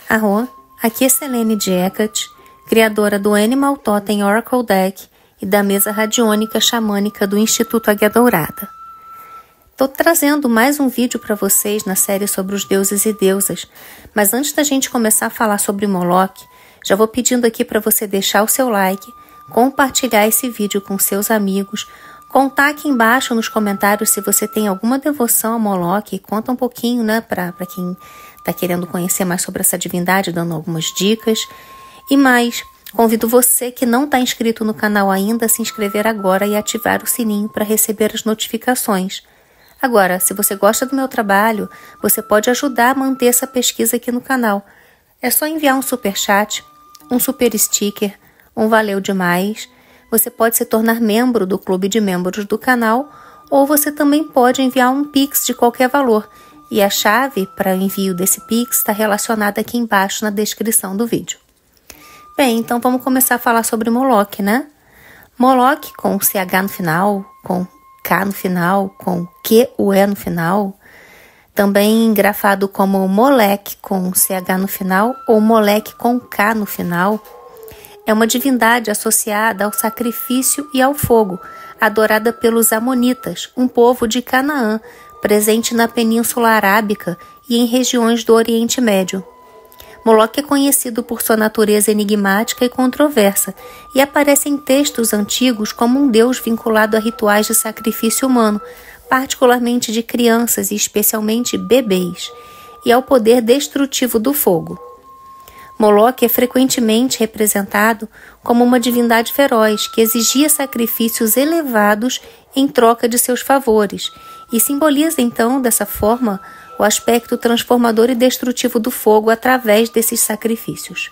Arro, aqui é Selene Dieckert, criadora do Animal Totem Oracle Deck e da mesa radiônica xamânica do Instituto Águia Dourada. Estou trazendo mais um vídeo para vocês na série sobre os deuses e deusas, mas antes da gente começar a falar sobre Moloch, já vou pedindo aqui para você deixar o seu like, compartilhar esse vídeo com seus amigos, contar aqui embaixo nos comentários se você tem alguma devoção a Moloch, conta um pouquinho, né, para quem está querendo conhecer mais sobre essa divindade, dando algumas dicas. E mais, convido você que não está inscrito no canal ainda a se inscrever agora e ativar o sininho para receber as notificações. Agora, se você gosta do meu trabalho, você pode ajudar a manter essa pesquisa aqui no canal. É só enviar um superchat, um super sticker, um valeu demais. Você pode se tornar membro do clube de membros do canal ou você também pode enviar um Pix de qualquer valor. E a chave para o envio desse Pix está relacionada aqui embaixo na descrição do vídeo. Bem, então vamos começar a falar sobre Moloch, né? Moloch com CH no final, com K no final, com QUE no final, também grafado como Molech com CH no final ou Molech com K no final, é uma divindade associada ao sacrifício e ao fogo, adorada pelos Amonitas, um povo de Canaã, presente na Península Arábica e em regiões do Oriente Médio. Moloch é conhecido por sua natureza enigmática e controversa e aparece em textos antigos como um deus vinculado a rituais de sacrifício humano, particularmente de crianças e especialmente bebês, e ao poder destrutivo do fogo. Moloch é frequentemente representado como uma divindade feroz que exigia sacrifícios elevados em troca de seus favores e simboliza então, dessa forma, o aspecto transformador e destrutivo do fogo através desses sacrifícios.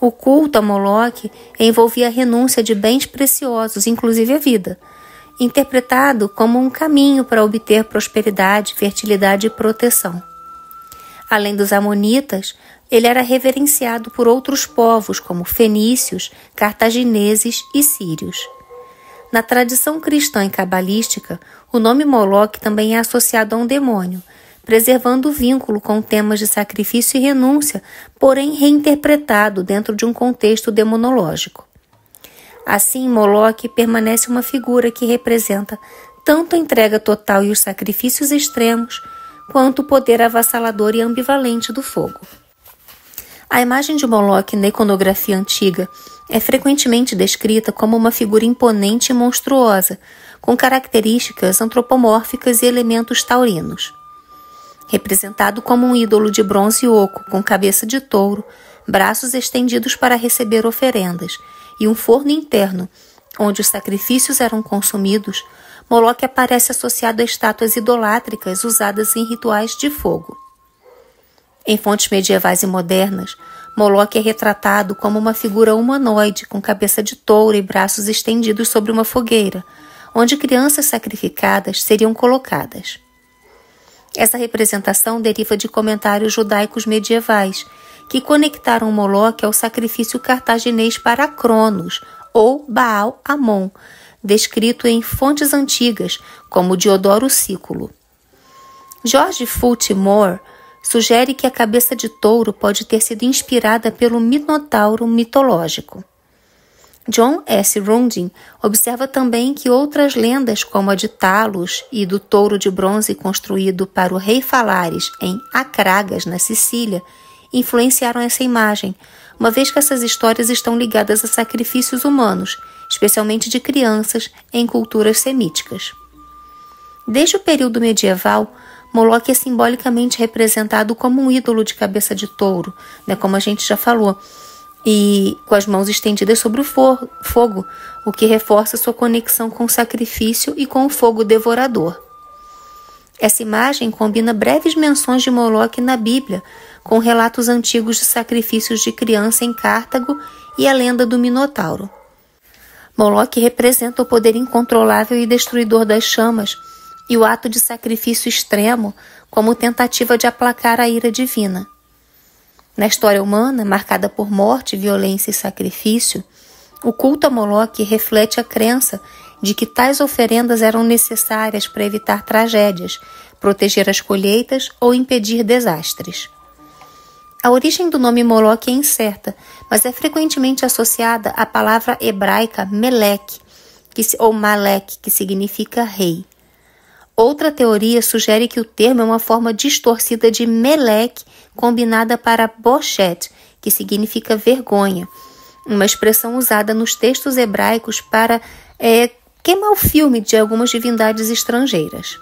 O culto a Moloch envolvia a renúncia de bens preciosos, inclusive a vida, interpretado como um caminho para obter prosperidade, fertilidade e proteção. Além dos amonitas, ele era reverenciado por outros povos como fenícios, cartagineses e sírios. Na tradição cristã e cabalística, o nome Moloch também é associado a um demônio, preservando o vínculo com temas de sacrifício e renúncia, porém reinterpretado dentro de um contexto demonológico. Assim, Moloch permanece uma figura que representa tanto a entrega total e os sacrifícios extremos, quanto o poder avassalador e ambivalente do fogo. A imagem de Moloch na iconografia antiga é frequentemente descrita como uma figura imponente e monstruosa, com características antropomórficas e elementos taurinos. Representado como um ídolo de bronze oco, com cabeça de touro, braços estendidos para receber oferendas e um forno interno, onde os sacrifícios eram consumidos, Moloch aparece associado a estátuas idolátricas usadas em rituais de fogo. Em fontes medievais e modernas, Moloch é retratado como uma figura humanoide com cabeça de touro e braços estendidos sobre uma fogueira, onde crianças sacrificadas seriam colocadas. Essa representação deriva de comentários judaicos medievais, que conectaram Moloch ao sacrifício cartaginês para Cronos, ou Baal-Amon, descrito em fontes antigas, como Diodoro Sículo. George Foote Moore sugere que a cabeça de touro pode ter sido inspirada pelo Minotauro mitológico. John S. Rundin observa também que outras lendas, como a de Talos e do touro de bronze construído para o rei Falares em Acragas, na Sicília, influenciaram essa imagem, uma vez que essas histórias estão ligadas a sacrifícios humanos, especialmente de crianças, em culturas semíticas. Desde o período medieval, Moloch é simbolicamente representado como um ídolo de cabeça de touro, né, como a gente já falou, e com as mãos estendidas sobre o fogo, o que reforça sua conexão com o sacrifício e com o fogo devorador. Essa imagem combina breves menções de Moloch na Bíblia, com relatos antigos de sacrifícios de criança em Cartago e a lenda do Minotauro. Moloch representa o poder incontrolável e destruidor das chamas, e o ato de sacrifício extremo como tentativa de aplacar a ira divina. Na história humana, marcada por morte, violência e sacrifício, O culto a Moloque reflete a crença de que tais oferendas eram necessárias para evitar tragédias, proteger as colheitas ou impedir desastres. A origem do nome Moloque é incerta, mas é frequentemente associada à palavra hebraica Melek, ou Malek, que significa rei. Outra teoria sugere que o termo é uma forma distorcida de Melek, combinada para Boshet, que significa vergonha, uma expressão usada nos textos hebraicos para queimar o filme de algumas divindades estrangeiras.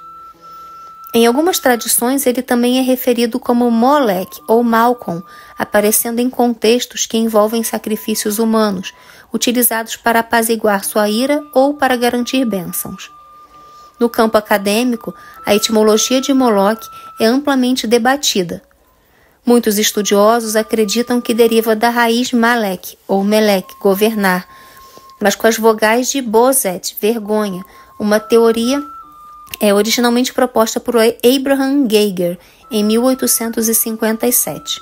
Em algumas tradições, ele também é referido como Molek ou Malcom, aparecendo em contextos que envolvem sacrifícios humanos, utilizados para apaziguar sua ira ou para garantir bênçãos. No campo acadêmico, a etimologia de Moloque é amplamente debatida. Muitos estudiosos acreditam que deriva da raiz Malek, ou Melek, governar, mas com as vogais de Bozet, vergonha, uma teoria originalmente proposta por Abraham Geiger, em 1857.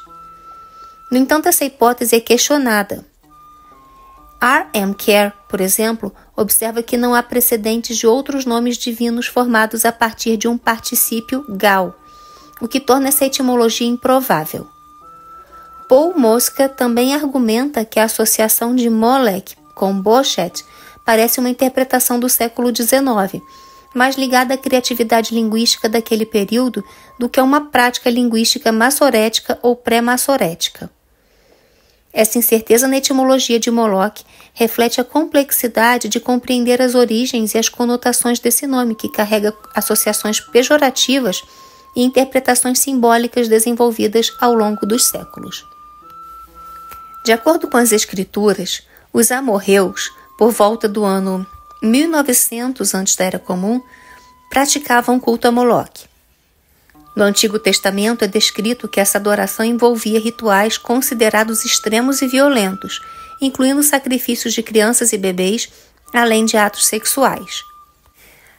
No entanto, essa hipótese é questionada. R. M. Kerr, por exemplo, observa que não há precedentes de outros nomes divinos formados a partir de um particípio gal, o que torna essa etimologia improvável. Paul Mosca também argumenta que a associação de Molek com Boshet parece uma interpretação do século XIX, mais ligada à criatividade linguística daquele período do que a uma prática linguística massorética ou pré-massorética. Essa incerteza na etimologia de Moloque reflete a complexidade de compreender as origens e as conotações desse nome, que carrega associações pejorativas e interpretações simbólicas desenvolvidas ao longo dos séculos. De acordo com as escrituras, os amorreus, por volta do ano 1900 antes da Era Comum, praticavam culto a Moloque. No Antigo Testamento é descrito que essa adoração envolvia rituais considerados extremos e violentos, incluindo sacrifícios de crianças e bebês, além de atos sexuais.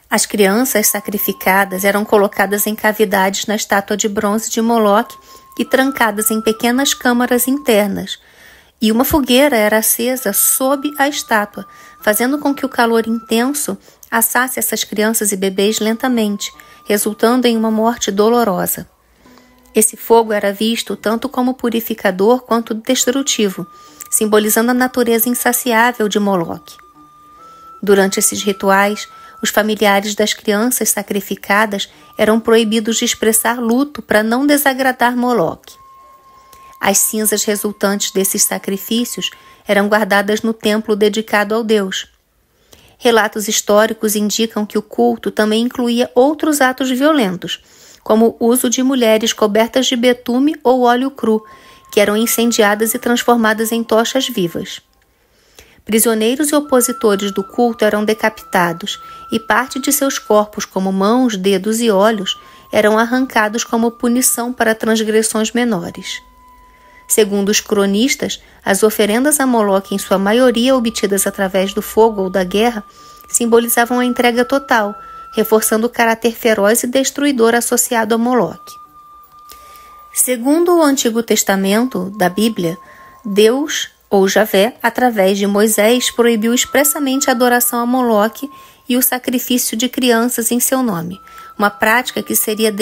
As crianças sacrificadas eram colocadas em cavidades na estátua de bronze de Moloque e trancadas em pequenas câmaras internas, e uma fogueira era acesa sob a estátua, fazendo com que o calor intenso assasse essas crianças e bebês lentamente, resultando em uma morte dolorosa. Esse fogo era visto tanto como purificador quanto destrutivo, simbolizando a natureza insaciável de Moloque. Durante esses rituais, os familiares das crianças sacrificadas eram proibidos de expressar luto para não desagradar Moloque. As cinzas resultantes desses sacrifícios eram guardadas no templo dedicado ao deus. Relatos históricos indicam que o culto também incluía outros atos violentos, como o uso de mulheres cobertas de betume ou óleo cru, que eram incendiadas e transformadas em tochas vivas. Prisioneiros e opositores do culto eram decapitados, e parte de seus corpos, como mãos, dedos e olhos, eram arrancados como punição para transgressões menores. Segundo os cronistas, as oferendas a Moloque, em sua maioria obtidas através do fogo ou da guerra, simbolizavam a entrega total, reforçando o caráter feroz e destruidor associado a Moloque. Segundo o Antigo Testamento da Bíblia, Deus, ou Javé, através de Moisés, proibiu expressamente a adoração a Moloque e o sacrifício de crianças em seu nome, uma prática que seria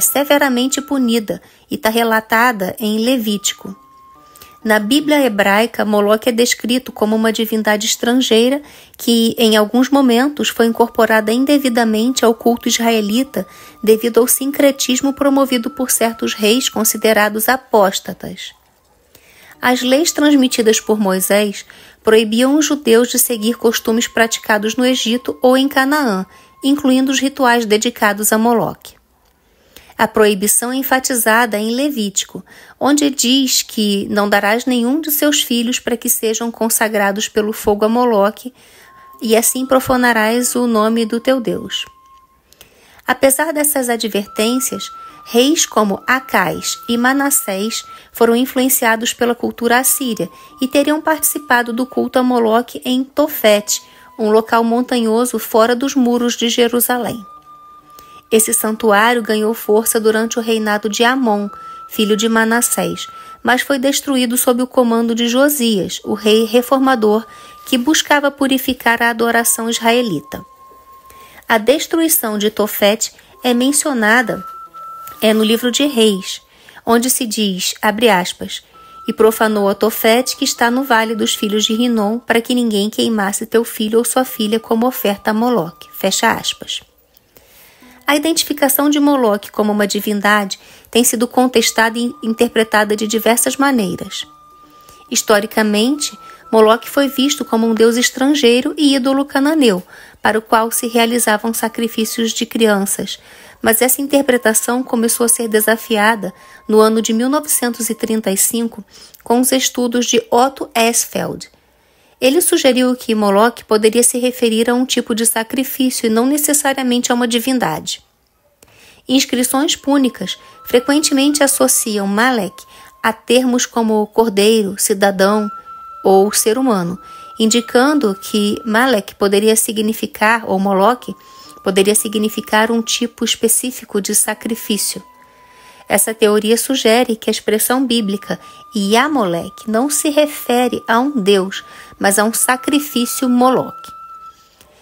severamente punida e está relatada em Levítico. Na Bíblia hebraica, Moloque é descrito como uma divindade estrangeira que, em alguns momentos, foi incorporada indevidamente ao culto israelita devido ao sincretismo promovido por certos reis considerados apóstatas. As leis transmitidas por Moisés proibiam os judeus de seguir costumes praticados no Egito ou em Canaã, incluindo os rituais dedicados a Moloque. A proibição é enfatizada em Levítico, onde diz que não darás nenhum de seus filhos para que sejam consagrados pelo fogo a Moloque, e assim profanarás o nome do teu Deus. Apesar dessas advertências, reis como Acais e Manassés foram influenciados pela cultura assíria e teriam participado do culto a Moloque em Tofete, um local montanhoso fora dos muros de Jerusalém. Esse santuário ganhou força durante o reinado de Amon, filho de Manassés, mas foi destruído sob o comando de Josias, o rei reformador, que buscava purificar a adoração israelita. A destruição de Tofete é mencionada no livro de Reis, onde se diz, abre aspas, e profanou a Tofete que está no vale dos filhos de Rinom, para que ninguém queimasse teu filho ou sua filha como oferta a Moloque. Fecha aspas. A identificação de Moloque como uma divindade tem sido contestada e interpretada de diversas maneiras. Historicamente, Moloque foi visto como um deus estrangeiro e ídolo cananeu, para o qual se realizavam sacrifícios de crianças, mas essa interpretação começou a ser desafiada no ano de 1935 com os estudos de Otto Esfeld. Ele sugeriu que Moloque poderia se referir a um tipo de sacrifício e não necessariamente a uma divindade. Inscrições púnicas frequentemente associam Malek a termos como cordeiro, cidadão ou ser humano, indicando que Malek poderia significar, ou Moloque, poderia significar um tipo específico de sacrifício. Essa teoria sugere que a expressão bíblica Yamolek não se refere a um deus, mas a um sacrifício Moloque.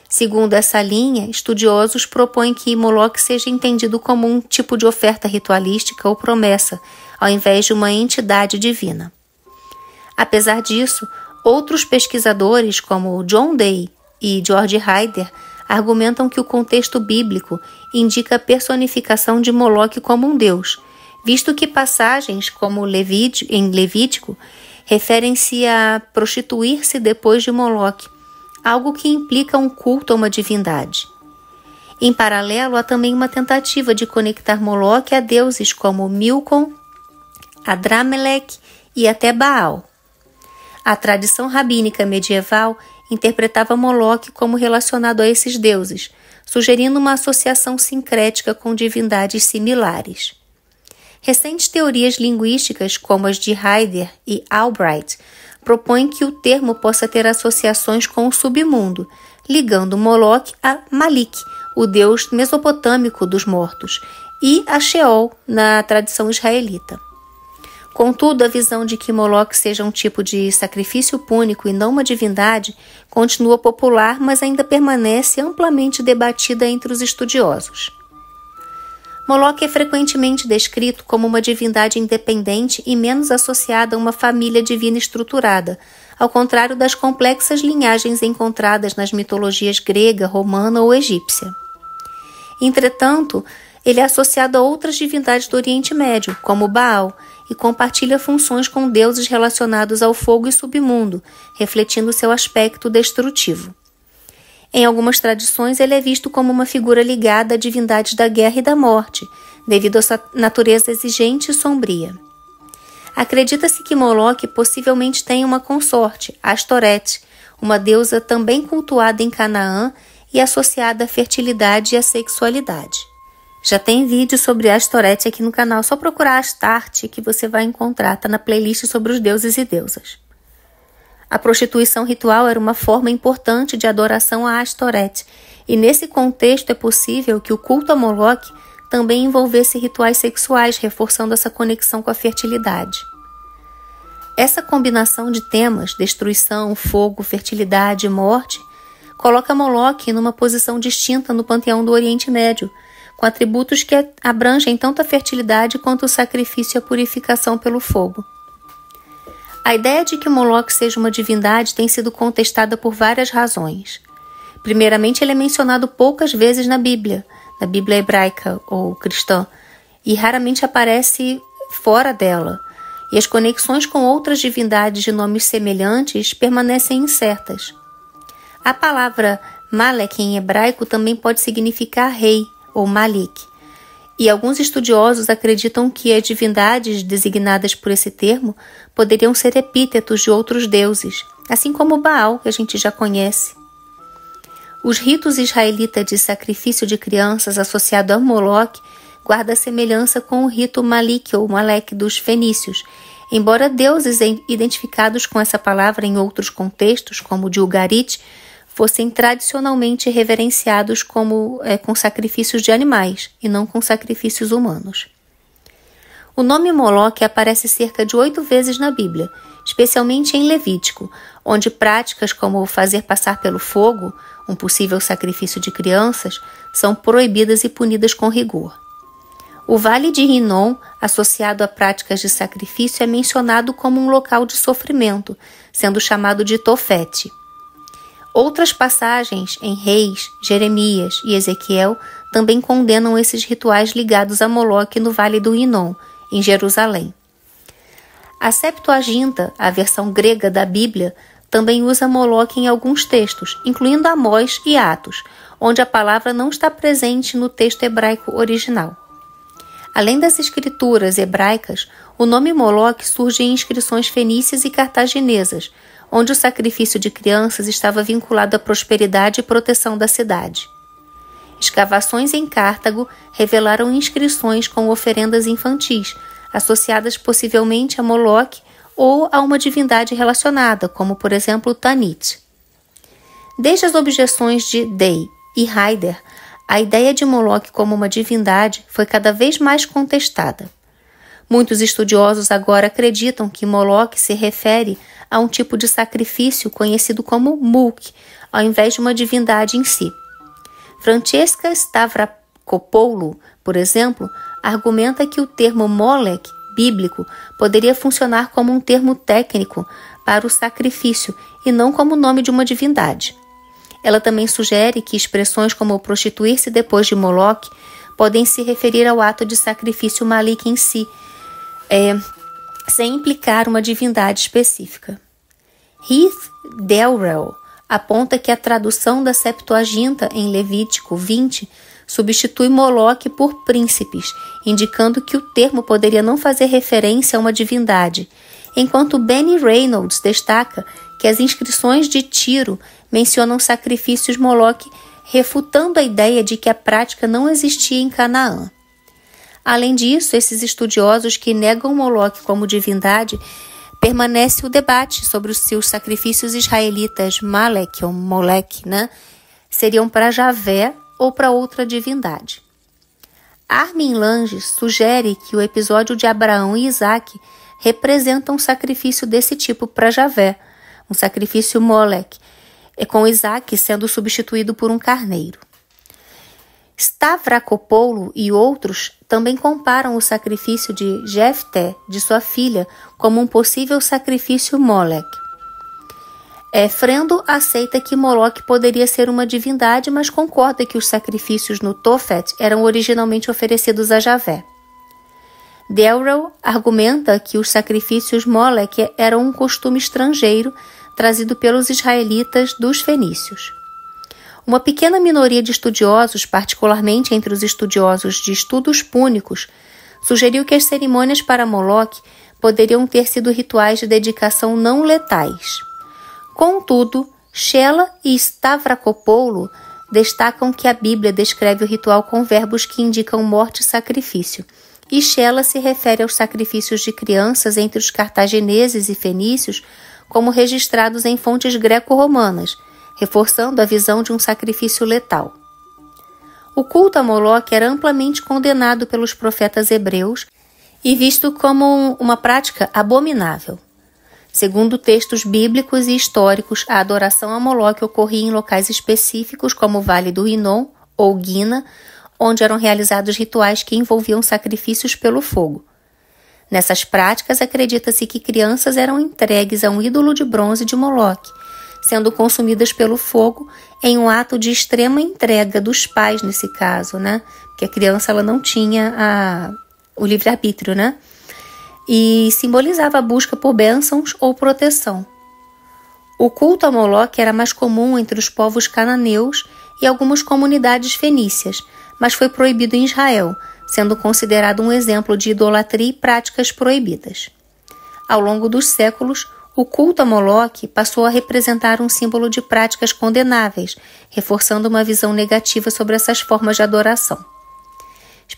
Segundo essa linha, estudiosos propõem que Moloque seja entendido como um tipo de oferta ritualística ou promessa, ao invés de uma entidade divina. Apesar disso, outros pesquisadores, como John Day e George Ryder, argumentam que o contexto bíblico indica a personificação de Moloque como um deus, visto que passagens como em Levítico referem-se a prostituir-se depois de Moloque, algo que implica um culto a uma divindade. Em paralelo, há também uma tentativa de conectar Moloque a deuses como Milcom, Adramelech e até Baal. A tradição rabínica medieval interpretava Moloque como relacionado a esses deuses, sugerindo uma associação sincrética com divindades similares. Recentes teorias linguísticas, como as de Ryder e Albright, propõem que o termo possa ter associações com o submundo, ligando Moloque a Malik, o deus mesopotâmico dos mortos, e a Sheol, na tradição israelita. Contudo, a visão de que Moloque seja um tipo de sacrifício púnico e não uma divindade continua popular, mas ainda permanece amplamente debatida entre os estudiosos. Moloque é frequentemente descrito como uma divindade independente e menos associada a uma família divina estruturada, ao contrário das complexas linhagens encontradas nas mitologias grega, romana ou egípcia. Entretanto, ele é associado a outras divindades do Oriente Médio, como Baal, e compartilha funções com deuses relacionados ao fogo e submundo, refletindo seu aspecto destrutivo. Em algumas tradições, ele é visto como uma figura ligada a divindades da guerra e da morte, devido à sua natureza exigente e sombria. Acredita-se que Moloque possivelmente tenha uma consorte, Astorete, uma deusa também cultuada em Canaã e associada à fertilidade e à sexualidade. Já tem vídeo sobre Astorete aqui no canal, só procurar Astarte que você vai encontrar, tá na playlist sobre os deuses e deusas. A prostituição ritual era uma forma importante de adoração a Astorete, e nesse contexto é possível que o culto a Moloque também envolvesse rituais sexuais, reforçando essa conexão com a fertilidade. Essa combinação de temas, destruição, fogo, fertilidade e morte, coloca Moloque numa posição distinta no panteão do Oriente Médio, com atributos que abrangem tanto a fertilidade quanto o sacrifício e a purificação pelo fogo. A ideia de que Moloque seja uma divindade tem sido contestada por várias razões. Primeiramente, ele é mencionado poucas vezes na Bíblia hebraica ou cristã, e raramente aparece fora dela, e as conexões com outras divindades de nomes semelhantes permanecem incertas. A palavra Malek em hebraico também pode significar rei, ou Malik, e alguns estudiosos acreditam que as divindades designadas por esse termo poderiam ser epítetos de outros deuses, assim como Baal, que a gente já conhece. Os ritos israelitas de sacrifício de crianças associado a Moloque guarda semelhança com o rito Malik ou Malek dos fenícios, embora deuses identificados com essa palavra em outros contextos, como o de Ugarit, fossem tradicionalmente reverenciados com sacrifícios de animais e não com sacrifícios humanos. O nome Moloque aparece cerca de 8 vezes na Bíblia, especialmente em Levítico, onde práticas como fazer passar pelo fogo, um possível sacrifício de crianças, são proibidas e punidas com rigor. O Vale de Rinom, associado a práticas de sacrifício, é mencionado como um local de sofrimento, sendo chamado de Tofete. Outras passagens em Reis, Jeremias e Ezequiel também condenam esses rituais ligados a Moloque no Vale do Rinom, em Jerusalém. A Septuaginta, a versão grega da Bíblia, também usa Moloque em alguns textos, incluindo Amós e Atos, onde a palavra não está presente no texto hebraico original. Além das escrituras hebraicas, o nome Moloque surge em inscrições fenícias e cartaginesas, onde o sacrifício de crianças estava vinculado à prosperidade e proteção da cidade. Escavações em Cartago revelaram inscrições com oferendas infantis, associadas possivelmente a Moloque ou a uma divindade relacionada, como por exemplo Tanit. Desde as objeções de Day e Haider, a ideia de Moloque como uma divindade foi cada vez mais contestada. Muitos estudiosos agora acreditam que Moloque se refere a um tipo de sacrifício conhecido como Mulk, ao invés de uma divindade em si. Francesca Stavrakopoulou, por exemplo, argumenta que o termo Molek bíblico poderia funcionar como um termo técnico para o sacrifício e não como o nome de uma divindade. Ela também sugere que expressões como prostituir-se depois de Moloque podem se referir ao ato de sacrifício Malik em si, sem implicar uma divindade específica. Heath Delrell aponta que a tradução da Septuaginta em Levítico 20 substitui Moloque por príncipes, indicando que o termo poderia não fazer referência a uma divindade, enquanto Benny Reynolds destaca que as inscrições de Tiro mencionam sacrifícios Moloque, refutando a ideia de que a prática não existia em Canaã. Além disso, esses estudiosos que negam Moloque como divindade, permanece o debate sobre se os sacrifícios israelitas Malek ou Molek, seriam para Javé ou para outra divindade. Armin Lange sugere que o episódio de Abraão e Isaac representa um sacrifício desse tipo para Javé, um sacrifício Molek, com Isaac sendo substituído por um carneiro. Stavrakopoulou e outros também comparam o sacrifício de Jefté, de sua filha, como um possível sacrifício Molek. Frendo aceita que Moloque poderia ser uma divindade, mas concorda que os sacrifícios no Tofet eram originalmente oferecidos a Javé. Delrell argumenta que os sacrifícios Molek eram um costume estrangeiro trazido pelos israelitas dos fenícios. Uma pequena minoria de estudiosos, particularmente entre os estudiosos de estudos púnicos, sugeriu que as cerimônias para Moloque poderiam ter sido rituais de dedicação não letais. Contudo, Shela e Stavrakopoulou destacam que a Bíblia descreve o ritual com verbos que indicam morte e sacrifício, e Shela se refere aos sacrifícios de crianças entre os cartagineses e fenícios como registrados em fontes greco-romanas, reforçando a visão de um sacrifício letal. O culto a Moloque era amplamente condenado pelos profetas hebreus e visto como uma prática abominável. Segundo textos bíblicos e históricos, a adoração a Moloque ocorria em locais específicos como o Vale do Rinom ou Guina, onde eram realizados rituais que envolviam sacrifícios pelo fogo. Nessas práticas, acredita-se que crianças eram entregues a um ídolo de bronze de Moloque, sendo consumidas pelo fogo em um ato de extrema entrega dos pais nesse caso, Porque a criança ela não tinha o livre-arbítrio, E simbolizava a busca por bênçãos ou proteção. O culto a Moloque era mais comum entre os povos cananeus e algumas comunidades fenícias, mas foi proibido em Israel, sendo considerado um exemplo de idolatria e práticas proibidas. Ao longo dos séculos, o culto a Moloque passou a representar um símbolo de práticas condenáveis, reforçando uma visão negativa sobre essas formas de adoração.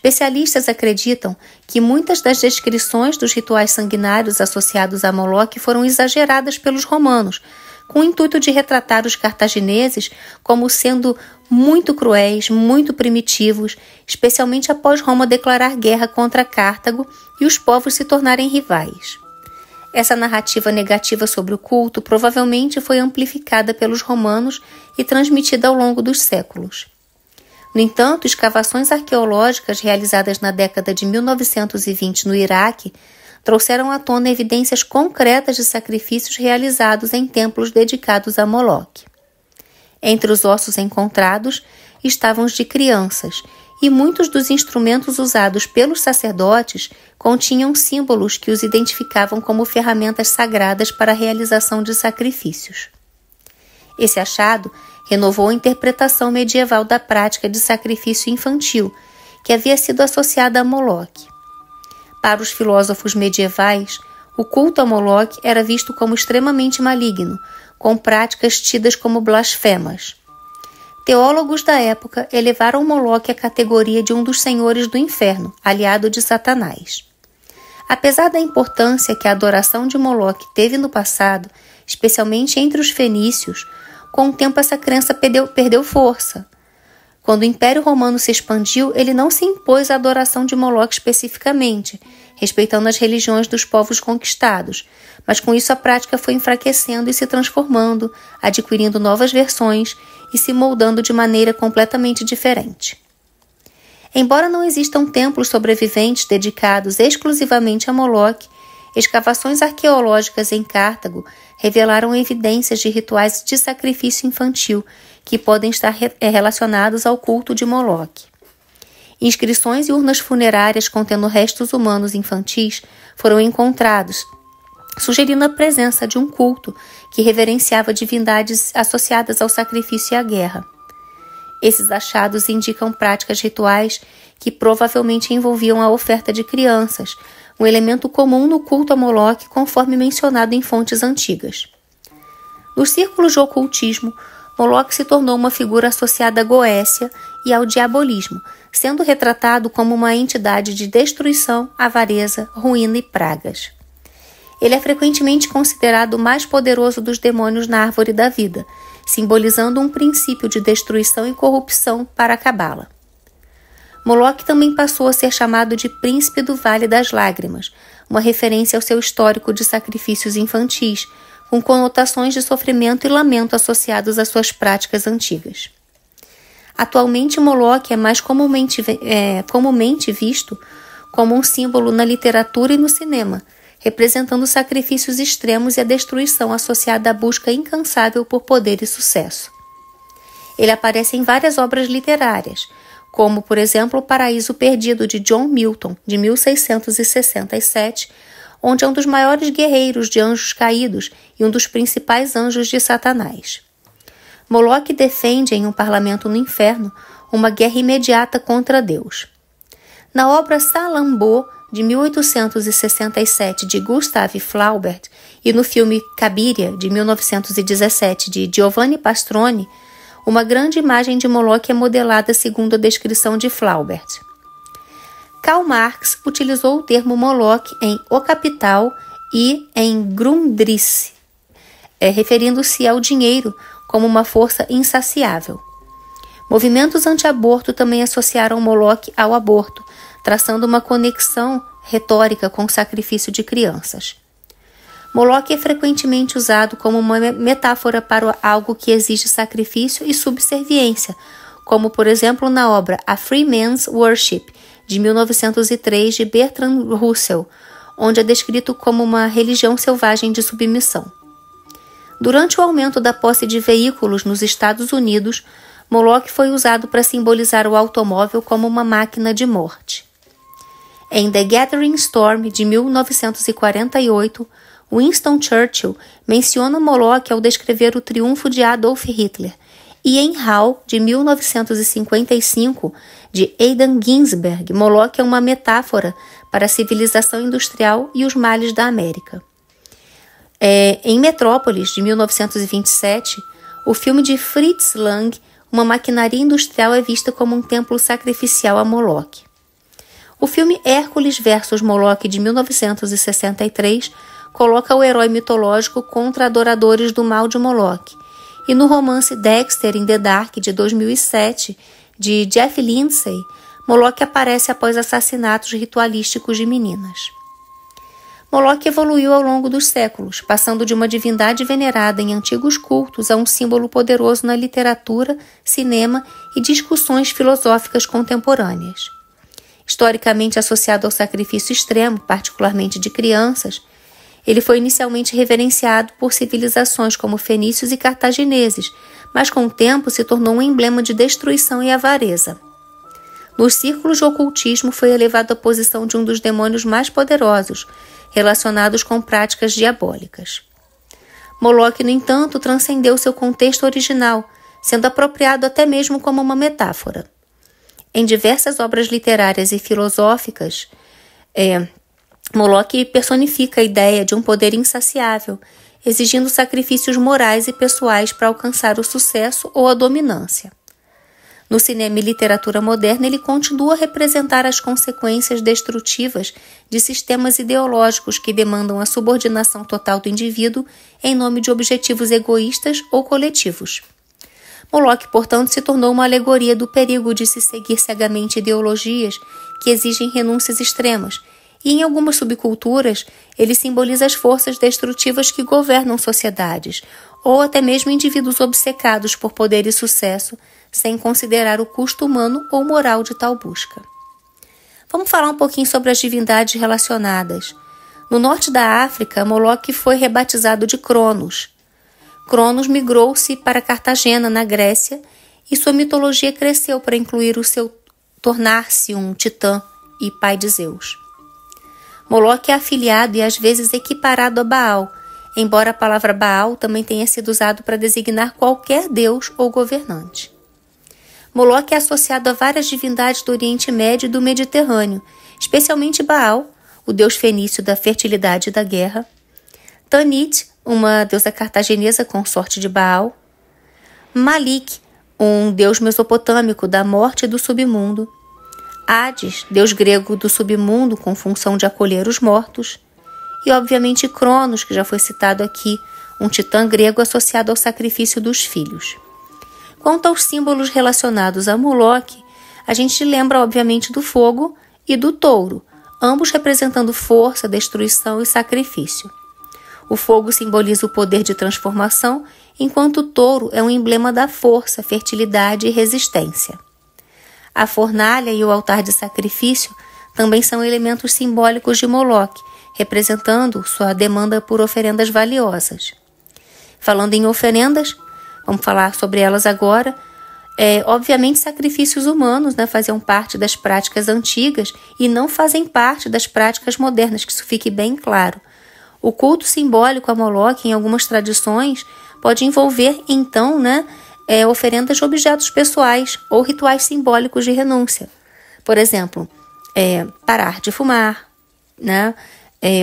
Especialistas acreditam que muitas das descrições dos rituais sanguinários associados a Moloque foram exageradas pelos romanos, com o intuito de retratar os cartagineses como sendo muito cruéis, muito primitivos, especialmente após Roma declarar guerra contra Cartago e os povos se tornarem rivais. Essa narrativa negativa sobre o culto provavelmente foi amplificada pelos romanos e transmitida ao longo dos séculos. No entanto, escavações arqueológicas realizadas na década de 1920 no Iraque trouxeram à tona evidências concretas de sacrifícios realizados em templos dedicados a Moloque. Entre os ossos encontrados estavam os de crianças, e muitos dos instrumentos usados pelos sacerdotes continham símbolos que os identificavam como ferramentas sagradas para a realização de sacrifícios. Esse achado renovou a interpretação medieval da prática de sacrifício infantil, que havia sido associada a Moloque. Para os filósofos medievais, o culto a Moloque era visto como extremamente maligno, com práticas tidas como blasfemas. Teólogos da época elevaram Moloque à categoria de um dos senhores do inferno, aliado de Satanás. Apesar da importância que a adoração de Moloque teve no passado, especialmente entre os fenícios, com o tempo essa crença perdeu força. Quando o Império Romano se expandiu, ele não se impôs à adoração de Moloque especificamente, respeitando as religiões dos povos conquistados, mas com isso a prática foi enfraquecendo e se transformando, adquirindo novas versões e se moldando de maneira completamente diferente. Embora não existam templos sobreviventes dedicados exclusivamente a Moloque, escavações arqueológicas em Cartago revelaram evidências de rituais de sacrifício infantil que podem estar relacionados ao culto de Moloque. Inscrições e urnas funerárias contendo restos humanos infantis foram encontrados, sugerindo a presença de um culto que reverenciava divindades associadas ao sacrifício e à guerra. Esses achados indicam práticas rituais que provavelmente envolviam a oferta de crianças, um elemento comum no culto a Moloque conforme mencionado em fontes antigas. Nos círculos de ocultismo, Moloque se tornou uma figura associada à Goécia e ao diabolismo, sendo retratado como uma entidade de destruição, avareza, ruína e pragas. Ele é frequentemente considerado o mais poderoso dos demônios na árvore da vida, simbolizando um princípio de destruição e corrupção para a Cabala. Moloque também passou a ser chamado de Príncipe do Vale das Lágrimas, uma referência ao seu histórico de sacrifícios infantis, com conotações de sofrimento e lamento associados às suas práticas antigas. Atualmente, Moloque é mais comumente visto como um símbolo na literatura e no cinema, representando sacrifícios extremos e a destruição associada à busca incansável por poder e sucesso. Ele aparece em várias obras literárias, como, por exemplo, O Paraíso Perdido, de John Milton, de 1667, onde é um dos maiores guerreiros de anjos caídos e um dos principais anjos de Satanás. Moloque defende, em Um Parlamento no Inferno, uma guerra imediata contra Deus. Na obra Salammbô, de 1867, de Gustave Flaubert, e no filme Cabiria, de 1917, de Giovanni Pastrone, uma grande imagem de Moloque é modelada segundo a descrição de Flaubert. Karl Marx utilizou o termo Moloque em O Capital e em Grundrisse, referindo-se ao dinheiro como uma força insaciável. Movimentos anti-aborto também associaram Moloque ao aborto, traçando uma conexão retórica com o sacrifício de crianças. Moloque é frequentemente usado como uma metáfora para algo que exige sacrifício e subserviência, como, por exemplo, na obra A Free Man's Worship, de 1903, de Bertrand Russell, onde é descrito como uma religião selvagem de submissão. Durante o aumento da posse de veículos nos Estados Unidos, Moloque foi usado para simbolizar o automóvel como uma máquina de morte. Em The Gathering Storm, de 1948, Winston Churchill menciona Moloque ao descrever o triunfo de Adolf Hitler, e em Hal, de 1955, de Aidan Ginsberg, Moloque é uma metáfora para a civilização industrial e os males da América. Em Metrópolis, de 1927, o filme de Fritz Lang, uma maquinaria industrial é vista como um templo sacrificial a Moloque. O filme Hércules vs Moloque de 1963 coloca o herói mitológico contra adoradores do mal de Moloque. E no romance Dexter in the Dark de 2007, de Jeff Lindsay, Moloque aparece após assassinatos ritualísticos de meninas. Moloque evoluiu ao longo dos séculos, passando de uma divindade venerada em antigos cultos a um símbolo poderoso na literatura, cinema e discussões filosóficas contemporâneas. Historicamente associado ao sacrifício extremo, particularmente de crianças, ele foi inicialmente reverenciado por civilizações como fenícios e cartagineses, mas com o tempo se tornou um emblema de destruição e avareza. Nos círculos de ocultismo foi elevado à posição de um dos demônios mais poderosos, relacionados com práticas diabólicas. Moloque, no entanto, transcendeu seu contexto original, sendo apropriado até mesmo como uma metáfora. Em diversas obras literárias e filosóficas, Moloque personifica a ideia de um poder insaciável, exigindo sacrifícios morais e pessoais para alcançar o sucesso ou a dominância. No cinema e literatura moderna, ele continua a representar as consequências destrutivas de sistemas ideológicos que demandam a subordinação total do indivíduo em nome de objetivos egoístas ou coletivos. Moloque, portanto, se tornou uma alegoria do perigo de se seguir cegamente ideologias que exigem renúncias extremas, e em algumas subculturas ele simboliza as forças destrutivas que governam sociedades, ou até mesmo indivíduos obcecados por poder e sucesso, sem considerar o custo humano ou moral de tal busca. Vamos falar um pouquinho sobre as divindades relacionadas. No norte da África, Moloque foi rebatizado de Cronos. Cronos migrou-se para Cartagena, na Grécia, e sua mitologia cresceu para incluir o seu tornar-se um titã e pai de Zeus. Moloque é afiliado e às vezes equiparado a Baal, embora a palavra Baal também tenha sido usado para designar qualquer deus ou governante. Moloque é associado a várias divindades do Oriente Médio e do Mediterrâneo, especialmente Baal, o deus fenício da fertilidade e da guerra, Tanit, uma deusa cartaginesa consorte de Baal, Malik, um deus mesopotâmico da morte e do submundo, Hades, deus grego do submundo com função de acolher os mortos, e obviamente Cronos, que já foi citado aqui, um titã grego associado ao sacrifício dos filhos. Quanto aos símbolos relacionados a Moloque, a gente lembra obviamente do fogo e do touro, ambos representando força, destruição e sacrifício. O fogo simboliza o poder de transformação, enquanto o touro é um emblema da força, fertilidade e resistência. A fornalha e o altar de sacrifício também são elementos simbólicos de Moloque, representando sua demanda por oferendas valiosas. Falando em oferendas, vamos falar sobre elas agora. Obviamente, sacrifícios humanos faziam parte das práticas antigas e não fazem parte das práticas modernas, que isso fique bem claro. O culto simbólico a Moloque, em algumas tradições, pode envolver, então, oferendas de objetos pessoais ou rituais simbólicos de renúncia. Por exemplo, parar de fumar,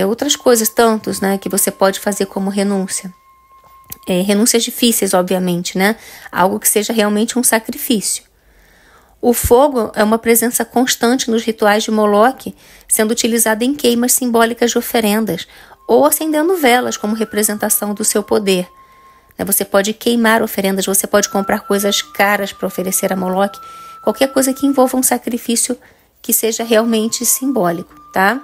outras coisas tantos que você pode fazer como renúncia. Renúncias difíceis, obviamente, algo que seja realmente um sacrifício. O fogo é uma presença constante nos rituais de Moloque, sendo utilizado em queimas simbólicas de oferendas ou acendendo velas como representação do seu poder. Você pode queimar oferendas, você pode comprar coisas caras para oferecer a Moloque, qualquer coisa que envolva um sacrifício que seja realmente simbólico, tá?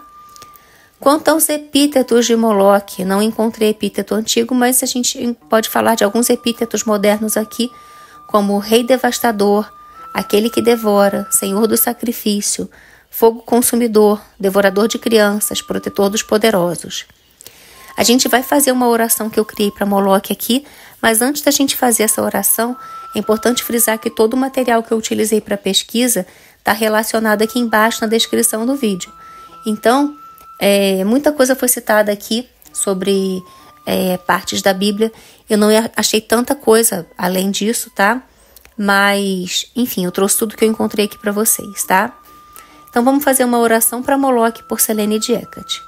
Quanto aos epítetos de Moloque, não encontrei epíteto antigo, mas a gente pode falar de alguns epítetos modernos aqui, como Rei Devastador, Aquele que Devora, Senhor do Sacrifício, Fogo Consumidor, Devorador de Crianças, Protetor dos Poderosos. A gente vai fazer uma oração que eu criei para Moloque aqui, mas antes da gente fazer essa oração, é importante frisar que todo o material que eu utilizei para pesquisa está relacionado aqui embaixo na descrição do vídeo. Então, muita coisa foi citada aqui sobre partes da Bíblia. Eu não achei tanta coisa além disso, tá? Mas, enfim, eu trouxe tudo que eu encontrei aqui para vocês, tá? Então vamos fazer uma oração para Moloque por Selene de Hecate.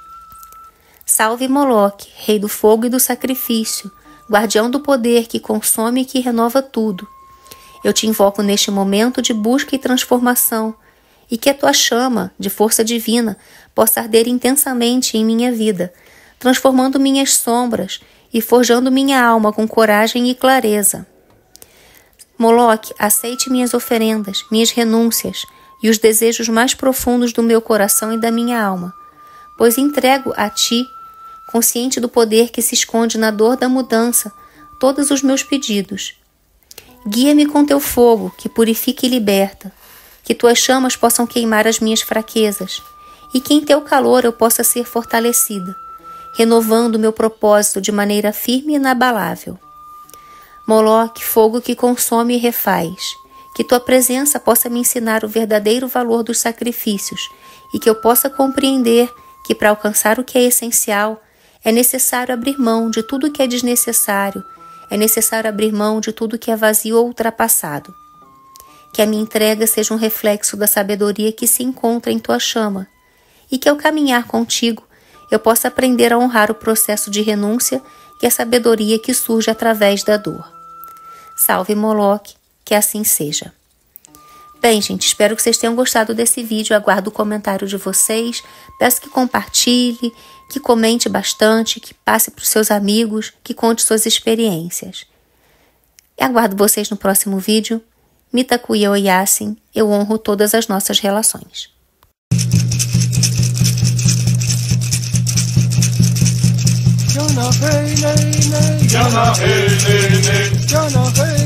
Salve Moloque, rei do fogo e do sacrifício, guardião do poder que consome e que renova tudo. Eu te invoco neste momento de busca e transformação e que a tua chama de força divina possa arder intensamente em minha vida, transformando minhas sombras e forjando minha alma com coragem e clareza. Moloque, aceite minhas oferendas, minhas renúncias e os desejos mais profundos do meu coração e da minha alma, pois entrego a ti, consciente do poder que se esconde na dor da mudança, todos os meus pedidos. Guia-me com teu fogo, que purifica e liberta, que tuas chamas possam queimar as minhas fraquezas, e que em teu calor eu possa ser fortalecida, renovando meu propósito de maneira firme e inabalável. Moloque, fogo que consome e refaz, que tua presença possa me ensinar o verdadeiro valor dos sacrifícios e que eu possa compreender que para alcançar o que é essencial, é necessário abrir mão de tudo o que é desnecessário, é necessário abrir mão de tudo que é vazio ou ultrapassado. Que a minha entrega seja um reflexo da sabedoria que se encontra em tua chama, e que ao caminhar contigo, eu possa aprender a honrar o processo de renúncia e a sabedoria que surge através da dor. Salve Moloque, que assim seja. Bem, gente, espero que vocês tenham gostado desse vídeo. Aguardo o comentário de vocês. Peço que compartilhe, que comente bastante, que passe para os seus amigos, que conte suas experiências. E aguardo vocês no próximo vídeo. Mitakuye Oyasin, eu honro todas as nossas relações. Jana hey, hey, hey. Jana hey, hey, hey. Jana hey.